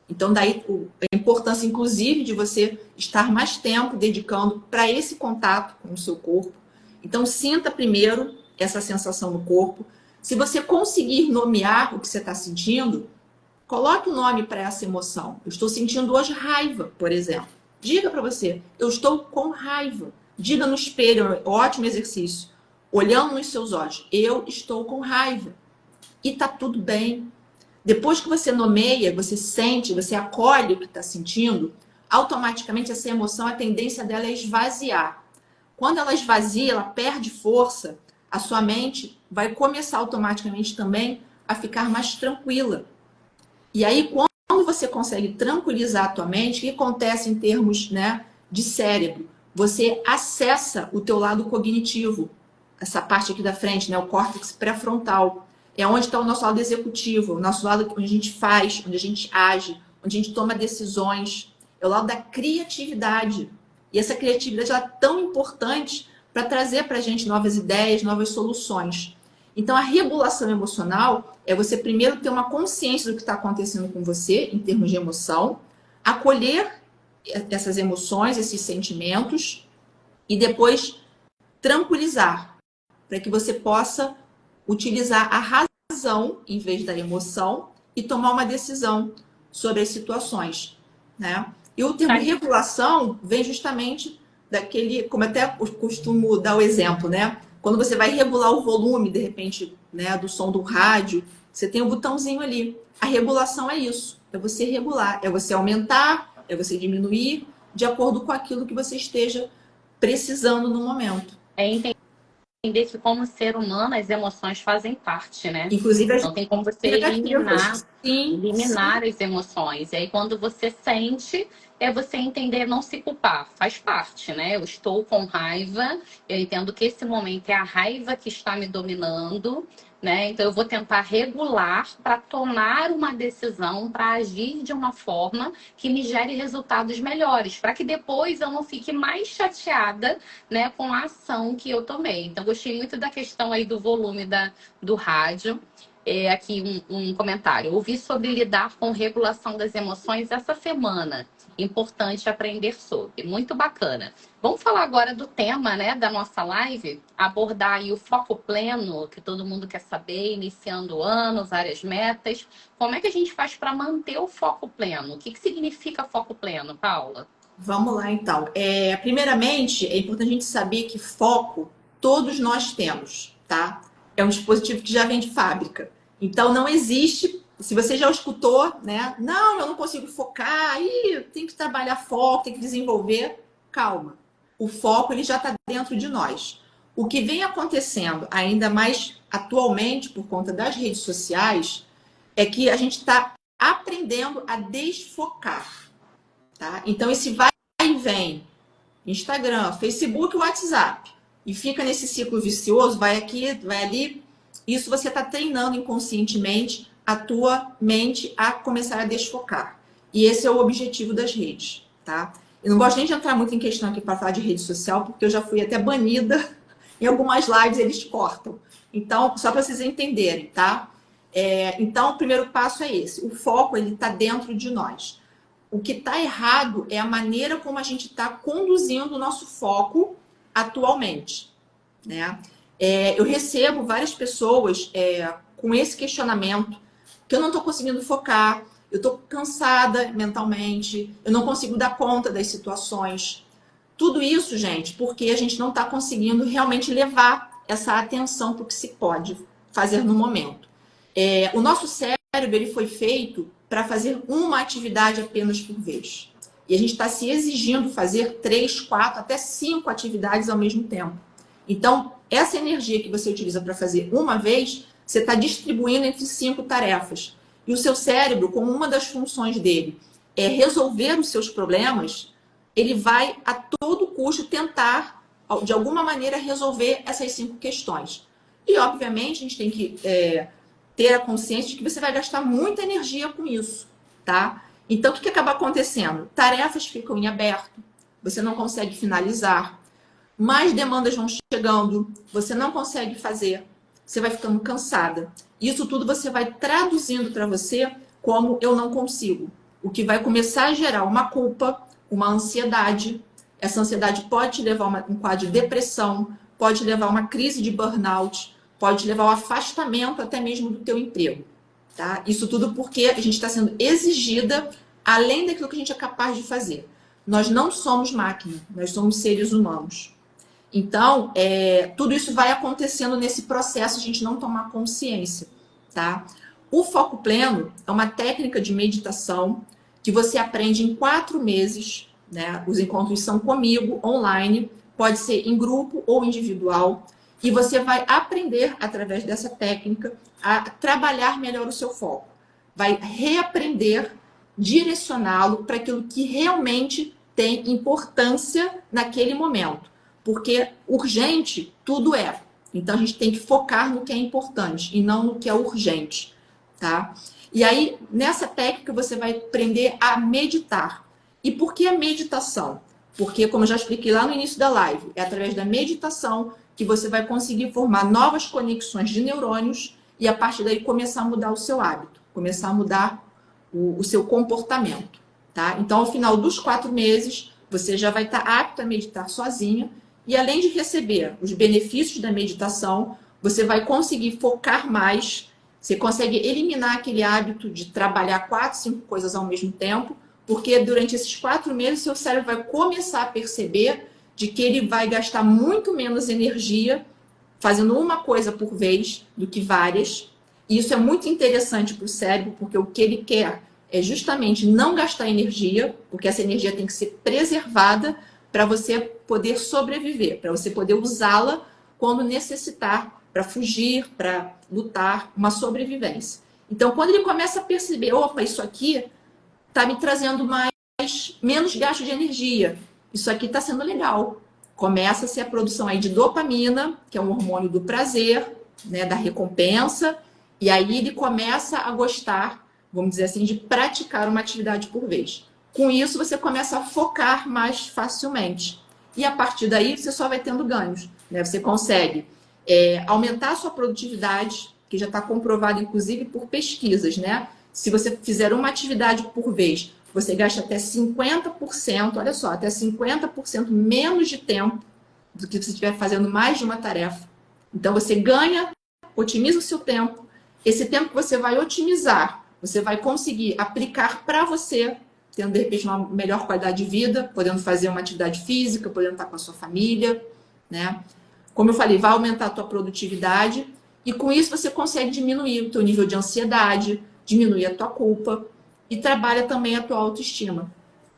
S2: Então, daí a importância, inclusive, de você estar mais tempo dedicando para esse contato com o seu corpo. Então, sinta primeiro essa sensação no corpo. Se você conseguir nomear o que você está sentindo, coloque o nome para essa emoção. Eu estou sentindo hoje raiva, por exemplo. Diga para você, eu estou com raiva. Diga no espelho, ótimo exercício. Olhando nos seus olhos, eu estou com raiva. E tá tudo bem. Depois que você nomeia, você sente, você acolhe o que está sentindo, automaticamente essa emoção, a tendência dela é esvaziar. Quando ela esvazia, ela perde força, a sua mente vai começar automaticamente também a ficar mais tranquila. E aí, quando você consegue tranquilizar a tua mente, o que acontece em termos, né, de cérebro? Você acessa o teu lado cognitivo, essa parte aqui da frente, né, o córtex pré-frontal. É onde está o nosso lado executivo, o nosso lado onde a gente faz, onde a gente age, onde a gente toma decisões. É o lado da criatividade. E essa criatividade ela é tão importante para trazer para a gente novas ideias, novas soluções. Então, a regulação emocional é você primeiro ter uma consciência do que está acontecendo com você, em termos de emoção, acolher essas emoções, esses sentimentos, e depois tranquilizar, para que você possa utilizar a razão em vez da emoção e tomar uma decisão sobre as situações, né? E o termo regulação vem justamente daquele, como eu até costumo dar o exemplo, né? Quando você vai regular o volume, de repente, né, do som do rádio, você tem um botãozinho ali. A regulação é isso, é você regular, é você aumentar, é você diminuir, de acordo com aquilo que você esteja precisando no momento.
S1: É entender que como ser humano as emoções fazem parte, né?
S2: Inclusive as
S1: Não tem como você
S2: negativas. Sim, sim.
S1: eliminar as emoções. E aí quando você sente, é você entender não se culpar, faz parte, né? Eu estou com raiva, eu entendo que esse momento é a raiva que está me dominando, né? Então eu vou tentar regular para tomar uma decisão, para agir de uma forma que me gere resultados melhores, para que depois eu não fique mais chateada, né, com a ação que eu tomei. Então gostei muito da questão aí do volume do rádio. Aqui um comentário. Ouvi sobre lidar com regulação das emoções essa semana. Importante aprender sobre. Muito bacana. Vamos falar agora do tema, né, da nossa live, abordar aí o foco pleno, que todo mundo quer saber, iniciando o ano, várias metas. Como é que a gente faz para manter o foco pleno? O que significa foco pleno, Paula?
S2: Vamos lá, então. Primeiramente, é importante a gente saber que foco todos nós temos, tá? É um dispositivo que já vem de fábrica. Então, não existe. Se você já escutou, né? Não, eu não consigo focar, tem que trabalhar foco, tem que desenvolver. Calma. O foco ele já está dentro de nós. O que vem acontecendo, ainda mais atualmente, por conta das redes sociais, é que a gente está aprendendo a desfocar. Tá? Então, esse vai e vem, Instagram, Facebook, WhatsApp, e fica nesse ciclo vicioso, vai aqui, vai ali, isso você está treinando inconscientemente a tua mente a começar a desfocar. E esse é o objetivo das redes, tá? Eu não gosto nem de entrar muito em questão aqui para falar de rede social, porque eu já fui até banida em algumas lives, eles cortam. Então, só para vocês entenderem, tá? Então, o primeiro passo é esse. O foco, ele está dentro de nós. O que está errado é a maneira como a gente está conduzindo o nosso foco atualmente, né? Eu recebo várias pessoas com esse questionamento, que eu não estou conseguindo focar, eu estou cansada mentalmente, eu não consigo dar conta das situações. Tudo isso, gente, porque a gente não está conseguindo realmente levar essa atenção para o que se pode fazer no momento. O nosso cérebro ele foi feito para fazer uma atividade apenas por vez. E a gente está se exigindo fazer 3, 4, até 5 atividades ao mesmo tempo. Então, essa energia que você utiliza para fazer uma vez, você está distribuindo entre 5 tarefas. E o seu cérebro, como uma das funções dele é resolver os seus problemas, ele vai a todo custo tentar, de alguma maneira, resolver essas 5 questões. E, obviamente, a gente tem que ter a consciência de que você vai gastar muita energia com isso, tá? Então, o que acaba acontecendo? Tarefas ficam em aberto, você não consegue finalizar, mais demandas vão chegando, você não consegue fazer, você vai ficando cansada. Isso tudo você vai traduzindo para você como eu não consigo, o que vai começar a gerar uma culpa, uma ansiedade. Essa ansiedade pode te levar a um quadro de depressão, pode levar a uma crise de burnout, pode levar ao afastamento até mesmo do teu emprego, tá? Isso tudo porque a gente está sendo exigida além daquilo que a gente é capaz de fazer. Nós não somos máquina, nós somos seres humanos. Então, tudo isso vai acontecendo nesse processo de a gente não tomar consciência, tá? O foco pleno é uma técnica de meditação que você aprende em 4 meses, né? Os encontros são comigo, online, pode ser em grupo ou individual. E você vai aprender, através dessa técnica, a trabalhar melhor o seu foco. Vai reaprender, direcioná-lo para aquilo que realmente tem importância naquele momento. Porque urgente, tudo é. Então, a gente tem que focar no que é importante e não no que é urgente, tá? E aí, nessa técnica, você vai aprender a meditar. E por que a meditação? Porque, como eu já expliquei lá no início da live, é através da meditação que você vai conseguir formar novas conexões de neurônios e, a partir daí, começar a mudar o seu hábito, começar a mudar o seu comportamento, tá? Então, ao final dos 4 meses, você já vai estar apto a meditar sozinha e, além de receber os benefícios da meditação, você vai conseguir focar mais, você consegue eliminar aquele hábito de trabalhar 4, 5 coisas ao mesmo tempo, porque durante esses 4 meses, seu cérebro vai começar a perceber de que ele vai gastar muito menos energia fazendo uma coisa por vez do que várias. E isso é muito interessante para o cérebro, porque o que ele quer é justamente não gastar energia, porque essa energia tem que ser preservada para você poder sobreviver, para você poder usá-la quando necessitar, para fugir, para lutar, uma sobrevivência. Então, quando ele começa a perceber, opa, isso aqui está me trazendo menos gasto de energia, isso aqui está sendo legal. Começa a ser a produção aí de dopamina, que é um hormônio do prazer, né, da recompensa, e aí ele começa a gostar, vamos dizer assim, de praticar uma atividade por vez. Com isso, você começa a focar mais facilmente. E a partir daí, você só vai tendo ganhos. Né? Você consegue aumentar a sua produtividade, que já está comprovado, inclusive, por pesquisas. Né? Se você fizer uma atividade por vez, você gasta até 50%, olha só, até 50% menos de tempo do que se estiver fazendo mais de uma tarefa. Então, você ganha, otimiza o seu tempo. Esse tempo que você vai otimizar, você vai conseguir aplicar para você, tendo, de repente, uma melhor qualidade de vida, podendo fazer uma atividade física, podendo estar com a sua família, né? Como eu falei, vai aumentar a tua produtividade e, com isso, você consegue diminuir o teu nível de ansiedade, diminuir a tua culpa e trabalha também a tua autoestima.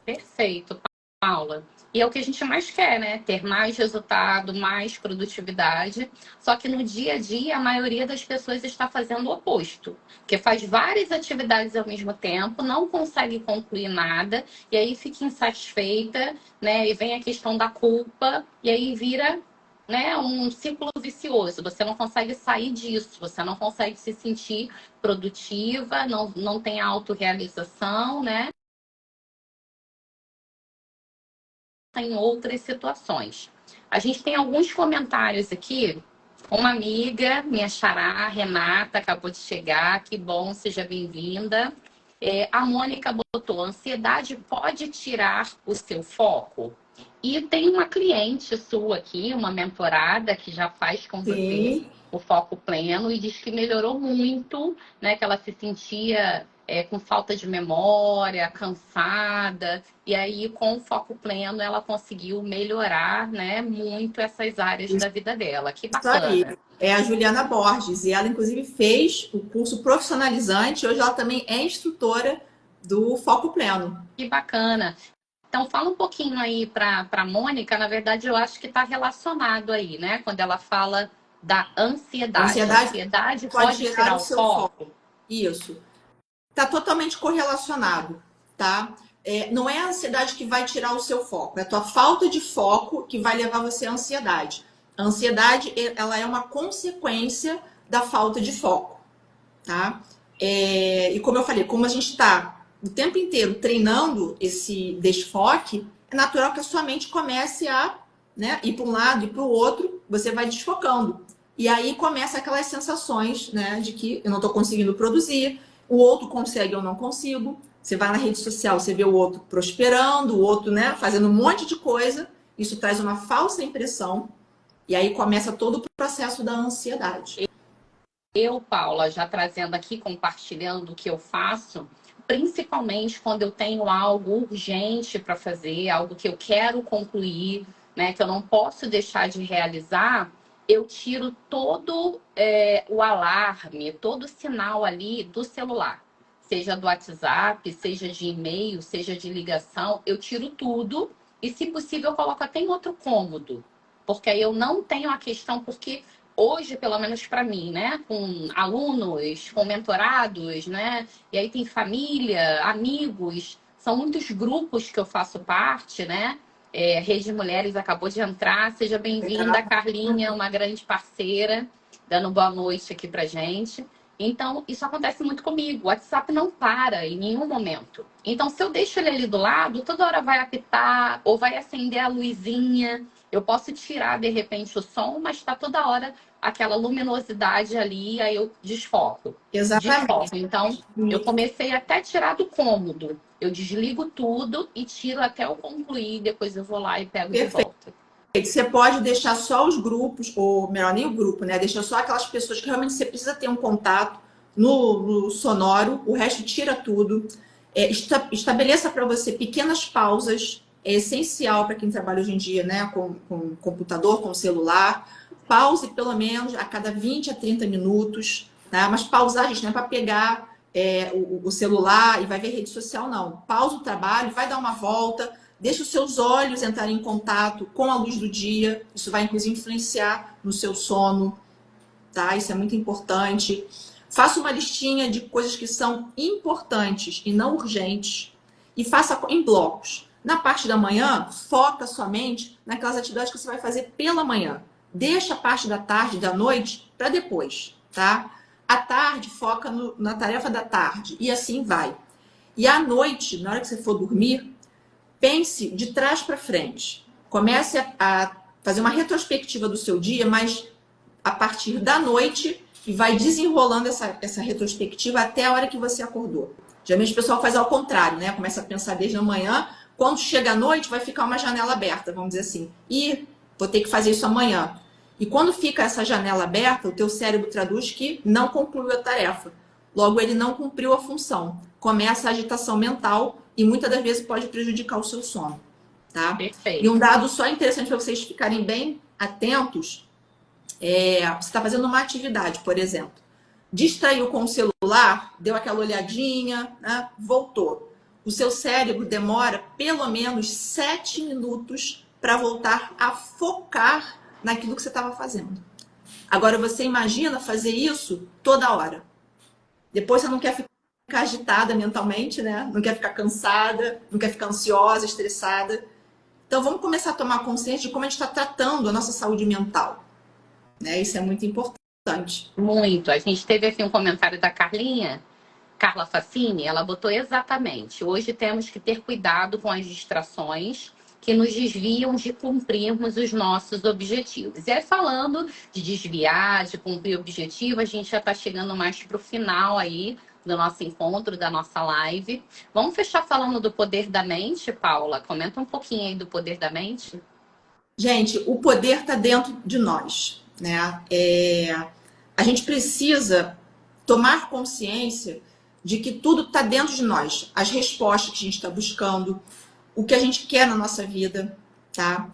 S1: Perfeito, Paula. E é o que a gente mais quer, né? Ter mais resultado, mais produtividade. Só que no dia a dia, a maioria das pessoas está fazendo o oposto. Que faz várias atividades ao mesmo tempo, não consegue concluir nada, e aí fica insatisfeita, né? E vem a questão da culpa, e aí vira, né, um ciclo vicioso. Você não consegue sair disso, você não consegue se sentir produtiva, não tem autorrealização, né? Em outras situações. A gente tem alguns comentários aqui. Uma amiga, minha xará, Renata, acabou de chegar. Que bom, seja bem-vinda. A Mônica botou: ansiedade pode tirar o seu foco? E tem uma cliente sua aqui, uma mentorada, que já faz com você
S2: Sim.
S1: o foco pleno e diz que melhorou muito, né? Que ela se sentia com falta de memória, cansada. E aí, com o foco pleno, ela conseguiu melhorar, né, muito essas áreas da vida dela. Que
S2: Isso aí.
S1: bacana.
S2: É a Juliana Borges, e ela, inclusive, fez o curso profissionalizante. Hoje ela também é instrutora do Foco Pleno.
S1: Que bacana. Então, fala um pouquinho aí para a Mônica. Na verdade, eu acho que está relacionado aí, né? Quando ela fala da
S2: A
S1: ansiedade. A
S2: ansiedade
S1: ansiedade
S2: pode
S1: pode
S2: tirar
S1: tirar
S2: o
S1: o
S2: seu foco.
S1: foco?
S2: Isso. Está totalmente correlacionado, tá? Não é a ansiedade que vai tirar o seu foco, é a tua falta de foco que vai levar você à ansiedade. A ansiedade, ela é uma consequência da falta de foco, tá? E como eu falei, como a gente está o tempo inteiro treinando esse desfoque, é natural que a sua mente comece a, né, ir para um lado e para o outro, você vai desfocando. E aí começa aquelas sensações, né, de que eu não estou conseguindo produzir, o outro consegue, eu não consigo. Você vai na rede social, você vê o outro prosperando, o outro, né, fazendo um monte de coisa. Isso traz uma falsa impressão. E aí começa todo o processo da ansiedade.
S1: Eu, Paula, já trazendo aqui, compartilhando o que eu faço, principalmente quando eu tenho algo urgente para fazer, algo que eu quero concluir, né, que eu não posso deixar de realizar, eu tiro todo o alarme, todo o sinal ali do celular. Seja do WhatsApp, seja de e-mail, seja de ligação, eu tiro tudo e, se possível, eu coloco até em outro cômodo. Porque aí eu não tenho a questão, porque hoje, pelo menos para mim, né, com alunos, com mentorados, né, e aí tem família, amigos, são muitos grupos que eu faço parte, né, Rede Mulheres acabou de entrar, seja bem-vinda, Carlinha, uma grande parceira, dando boa noite aqui pra gente. Então, isso acontece muito comigo. O WhatsApp não para em nenhum momento. Então, se eu deixo ele ali do lado, toda hora vai apitar ou vai acender a luzinha. Eu posso tirar, de repente, o som, mas está toda hora aquela luminosidade ali, aí eu desfoco.
S2: Exatamente.
S1: Desfoco. Então, eu comecei até a tirar do cômodo. Eu desligo tudo e tiro até eu concluir, depois eu vou lá e pego de
S2: Perfeito.
S1: volta.
S2: Você pode deixar só os grupos, ou melhor, nem o grupo, né? Deixa só aquelas pessoas que realmente você precisa ter um contato no sonoro, o resto tira tudo. Estabeleça para você pequenas pausas, é essencial para quem trabalha hoje em dia, né? Com computador, com celular. Pause pelo menos a cada 20 a 30 minutos, tá? Mas pausar, gente, não é para pegar o celular e vai ver rede social, não. Pausa o trabalho, vai dar uma volta, Deixa os seus olhos entrarem em contato com a luz do dia. Isso vai, inclusive, influenciar no seu sono, tá? Isso é muito importante. Faça uma listinha de coisas que são importantes e não urgentes e faça em blocos. Na parte da manhã, foca somente naquelas atividades que você vai fazer pela manhã. Deixa a parte da tarde, da noite, para depois, tá? À tarde, foca na tarefa da tarde e assim vai. E à noite, na hora que você for dormir, pense de trás para frente. Comece a fazer uma retrospectiva do seu dia, mas a partir da noite e vai desenrolando essa retrospectiva até a hora que você acordou. Geralmente o pessoal faz ao contrário, né? Começa a pensar desde a manhã, quando chega a noite vai ficar uma janela aberta, vamos dizer assim. E vou ter que fazer isso amanhã. E quando fica essa janela aberta, o teu cérebro traduz que não concluiu a tarefa. Logo, ele não cumpriu a função. Começa a agitação mental e muitas das vezes pode prejudicar o seu sono, tá?
S1: Perfeito.
S2: E um dado só interessante para vocês ficarem bem atentos, você está fazendo uma atividade, por exemplo, distraiu com o celular, deu aquela olhadinha, né? Voltou. O seu cérebro demora pelo menos 7 minutos para voltar a focar naquilo que você estava fazendo. Agora, você imagina fazer isso toda hora. Depois você não quer ficar agitada mentalmente, né? Não quer ficar cansada, não quer ficar ansiosa, estressada. Então, vamos começar a tomar consciência de como a gente está tratando a nossa saúde mental. Né? Isso é muito importante.
S1: Muito. A gente teve aqui um comentário da Carla Facini, ela botou exatamente: hoje temos que ter cuidado com as distrações que nos desviam de cumprirmos os nossos objetivos. E aí, falando de desviar, de cumprir objetivo, a gente já está chegando mais para o final aí do nosso encontro, da nossa live. Vamos fechar falando do poder da mente, Paula? Comenta um pouquinho aí do poder da mente.
S2: Gente, o poder está dentro de nós, né? A gente precisa tomar consciência de que tudo está dentro de nós. As respostas que a gente está buscando, o que a gente quer na nossa vida, tá?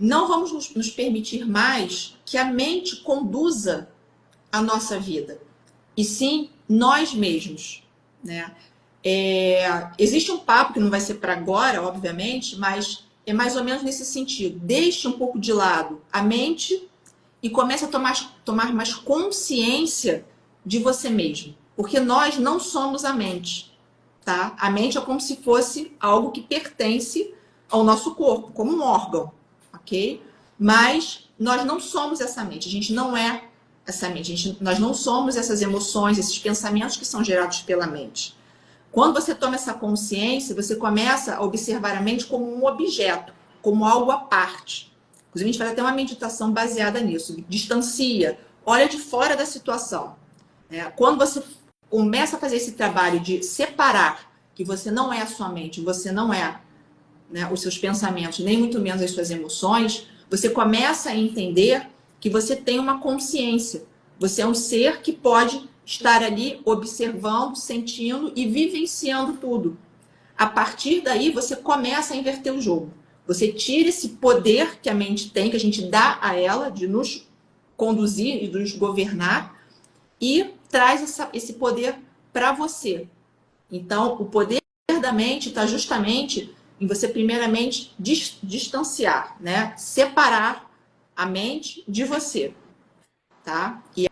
S2: Não vamos nos permitir mais que a mente conduza a nossa vida, e sim nós mesmos, né? Existe um papo que não vai ser para agora, obviamente, mas é mais ou menos nesse sentido. Deixe um pouco de lado a mente e comece a tomar mais consciência de você mesmo. Porque nós não somos a mente, tá? A mente é como se fosse algo que pertence ao nosso corpo, como um órgão, ok? Mas nós não somos essa mente, a gente não é essa mente, nós não somos essas emoções, esses pensamentos que são gerados pela mente. Quando você toma essa consciência, você começa a observar a mente como um objeto, como algo à parte. Inclusive, a gente faz até uma meditação baseada nisso. Distancia, olha de fora da situação. Quando você começa a fazer esse trabalho de separar que você não é a sua mente, você não é, né, os seus pensamentos, nem muito menos as suas emoções, você começa a entender que você tem uma consciência. Você é um ser que pode estar ali observando, sentindo e vivenciando tudo. A partir daí, você começa a inverter o jogo. Você tira esse poder que a mente tem, que a gente dá a ela, de nos conduzir e de nos governar, e traz esse poder para você. Então, o poder da mente está justamente em você, primeiramente, distanciar, né? Separar a mente de você, tá? E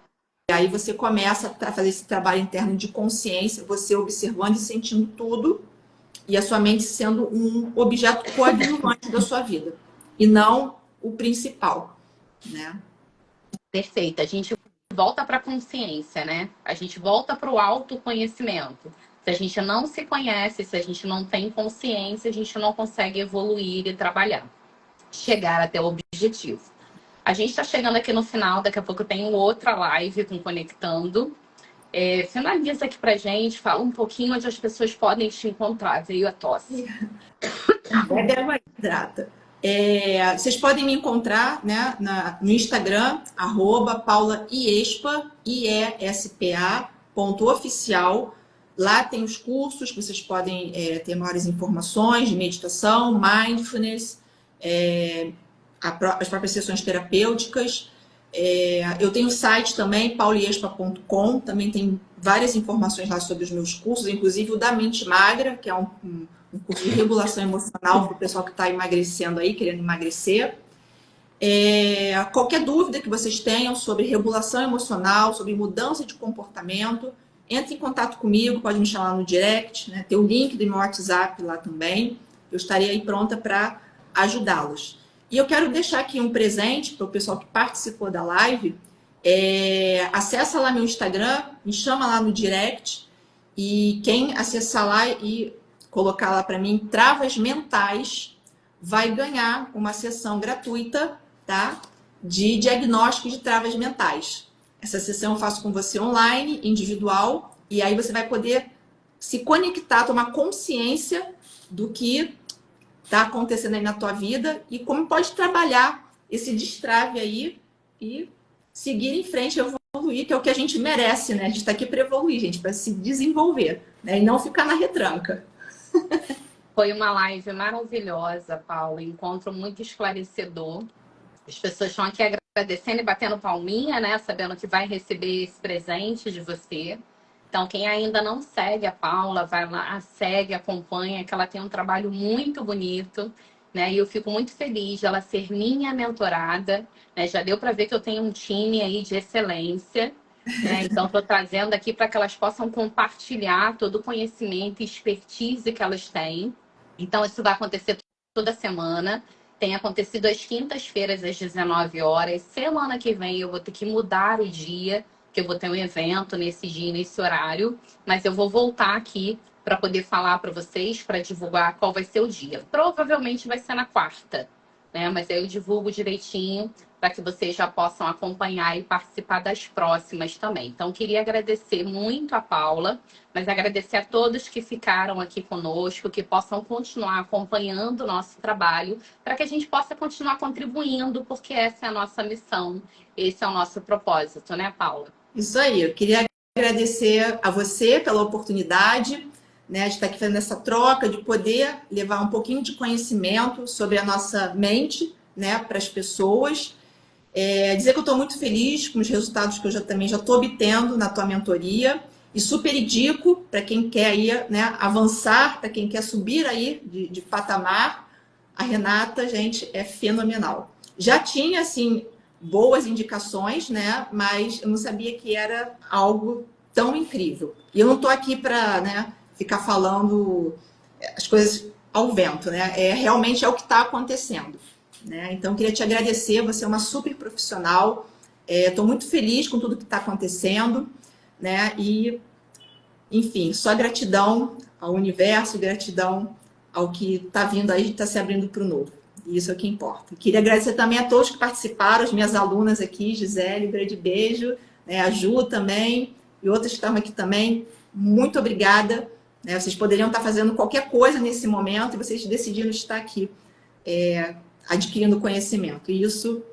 S2: aí você começa a fazer esse trabalho interno de consciência, você observando e sentindo tudo, e a sua mente sendo um objeto coadjuvante da sua vida, e não o principal, né?
S1: Perfeito. A gente volta para a consciência, né? A gente volta para o autoconhecimento. Se a gente não se conhece, se a gente não tem consciência, a gente não consegue evoluir e trabalhar, chegar até o objetivo. A gente está chegando aqui no final, daqui a pouco eu tenho outra live com Conectando. Finaliza aqui pra gente, fala um pouquinho onde as pessoas podem te encontrar. Veio a tosse.
S2: Hidrata. Vocês podem me encontrar, né, no Instagram, @paulaiespa, iespa.oficial. Lá tem os cursos que vocês podem ter maiores informações de meditação, mindfulness, as próprias sessões terapêuticas. Eu tenho o site também, pauliespa.com, também tem várias informações lá sobre os meus cursos, inclusive o da Mente Magra, que é um um curso de regulação emocional para o pessoal que está emagrecendo aí, querendo emagrecer. Qualquer dúvida que vocês tenham sobre regulação emocional, sobre mudança de comportamento, entre em contato comigo, pode me chamar no direct, né? Tem o link do meu WhatsApp lá também. Eu estarei aí pronta para ajudá-los. E eu quero deixar aqui um presente para o pessoal que participou da live. Acessa lá meu Instagram, me chama lá no direct, e quem acessar lá e colocar lá para mim travas mentais vai ganhar uma sessão gratuita, tá? De diagnóstico de travas mentais. Essa sessão eu faço com você online, individual, e aí você vai poder se conectar, tomar consciência do que está acontecendo aí na tua vida e como pode trabalhar esse destrave aí e seguir em frente, evoluir, que é o que a gente merece, né? A gente está aqui para evoluir, gente, para se desenvolver, né? E não ficar na retranca.
S1: Foi uma live maravilhosa, Paula. Encontro muito esclarecedor. As pessoas estão aqui agradecendo e batendo palminha, né? Sabendo que vai receber esse presente de você. Então, quem ainda não segue a Paula, vai lá, segue, acompanha, que ela tem um trabalho muito bonito, né? E eu fico muito feliz de ela ser minha mentorada, né? Já deu para ver que eu tenho um time aí de excelência, né? Então, estou trazendo aqui para que elas possam compartilhar todo o conhecimento e expertise que elas têm. Então, isso vai acontecer toda semana. Tem acontecido às quintas-feiras, às 19 horas. Semana que vem eu vou ter que mudar o dia, que eu vou ter um evento nesse dia, nesse horário. Mas eu vou voltar aqui para poder falar para vocês, para divulgar qual vai ser o dia. Provavelmente vai ser na quarta, né? Mas aí eu divulgo direitinho para que vocês já possam acompanhar e participar das próximas também. Então, queria agradecer muito a Paula, mas agradecer a todos que ficaram aqui conosco, que possam continuar acompanhando o nosso trabalho, para que a gente possa continuar contribuindo, porque essa é a nossa missão, esse é o nosso propósito, né, Paula?
S2: Isso aí, eu queria agradecer a você pela oportunidade, né, de estar aqui fazendo essa troca, de poder levar um pouquinho de conhecimento sobre a nossa mente, né, para as pessoas. Dizer que eu estou muito feliz com os resultados que eu também já estou obtendo na tua mentoria e super indico para quem quer aí, né, avançar, para quem quer subir aí de patamar. A Renata, gente, é fenomenal. Já tinha, assim, boas indicações, né, mas eu não sabia que era algo tão incrível. E eu não estou aqui para, né, ficar falando as coisas ao vento, né? Realmente é o que está acontecendo. Né? Então, queria te agradecer, você é uma super profissional, estou muito feliz com tudo que está acontecendo, né? E, enfim, só gratidão ao universo, gratidão ao que está vindo aí, está se abrindo para o novo. E isso é o que importa. Queria agradecer também a todos que participaram, as minhas alunas aqui, Gisele, um grande beijo, né? A Ju também, e outras que estão aqui também. Muito obrigada. Né? Vocês poderiam estar fazendo qualquer coisa nesse momento e vocês decidiram estar aqui. Adquirindo conhecimento. E isso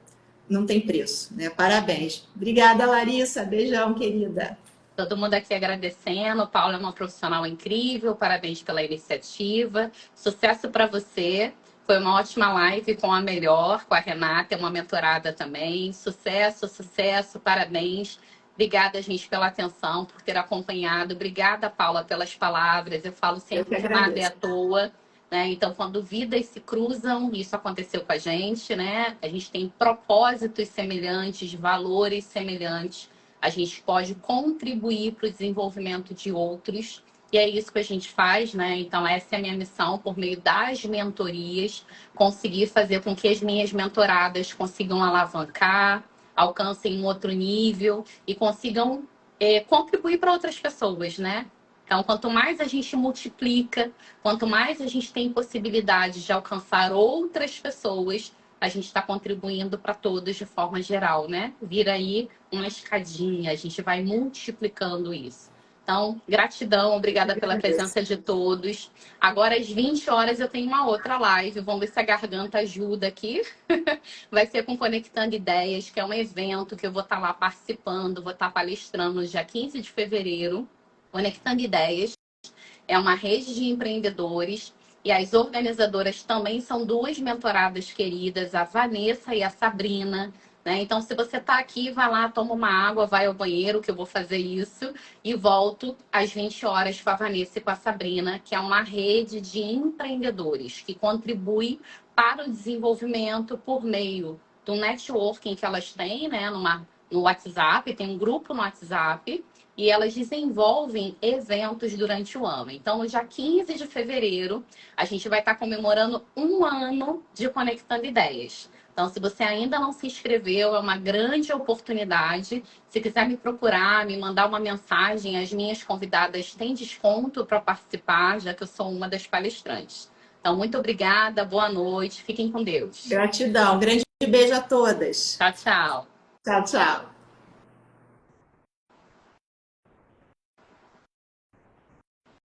S2: não tem preço, né? Parabéns. Obrigada, Larissa. Beijão, querida.
S1: Todo mundo aqui agradecendo. Paula é uma profissional incrível. Parabéns pela iniciativa. Sucesso para você. Foi uma ótima live com a Melhor, com a Renata, é uma mentorada também. Sucesso, sucesso, parabéns. Obrigada, gente, pela atenção, por ter acompanhado. Obrigada, Paula, pelas palavras. Eu falo sempre que nada é à toa. Né? Então, quando vidas se cruzam, isso aconteceu com a gente, né? A gente tem propósitos semelhantes, valores semelhantes, a gente pode contribuir para o desenvolvimento de outros, e é isso que a gente faz, né? Então, essa é a minha missão, por meio das mentorias, conseguir fazer com que as minhas mentoradas consigam alavancar, alcancem um outro nível e consigam contribuir para outras pessoas, né? Então, quanto mais a gente multiplica, quanto mais a gente tem possibilidade de alcançar outras pessoas, a gente está contribuindo para todos de forma geral, né? Vira aí uma escadinha, a gente vai multiplicando isso. Então, gratidão, obrigada pela presença de todos. Agora, às 20 horas, eu tenho uma outra live. Vamos ver se a garganta ajuda aqui. Vai ser com Conectando Ideias, que é um evento que eu vou estar lá participando, vou estar palestrando no dia 15 de fevereiro. Conectando Ideias é uma rede de empreendedores e as organizadoras também são duas mentoradas queridas, a Vanessa e a Sabrina. né? Então, se você está aqui, vai lá, toma uma água, vai ao banheiro, que eu vou fazer isso, e volto às 20 horas com a Vanessa e com a Sabrina, que é uma rede de empreendedores que contribui para o desenvolvimento por meio do networking que elas têm, né, no WhatsApp, tem um grupo no WhatsApp, e elas desenvolvem eventos durante o ano. Então, no dia 15 de fevereiro, a gente vai estar comemorando 1 ano de Conectando Ideias. Então, se você ainda não se inscreveu, é uma grande oportunidade. Se quiser me procurar, me mandar uma mensagem, as minhas convidadas têm desconto para participar, já que eu sou uma das palestrantes. Então, muito obrigada, boa noite, fiquem com Deus.
S2: Gratidão, grande beijo a todas.
S1: Tchau, tchau.
S2: Tchau, tchau.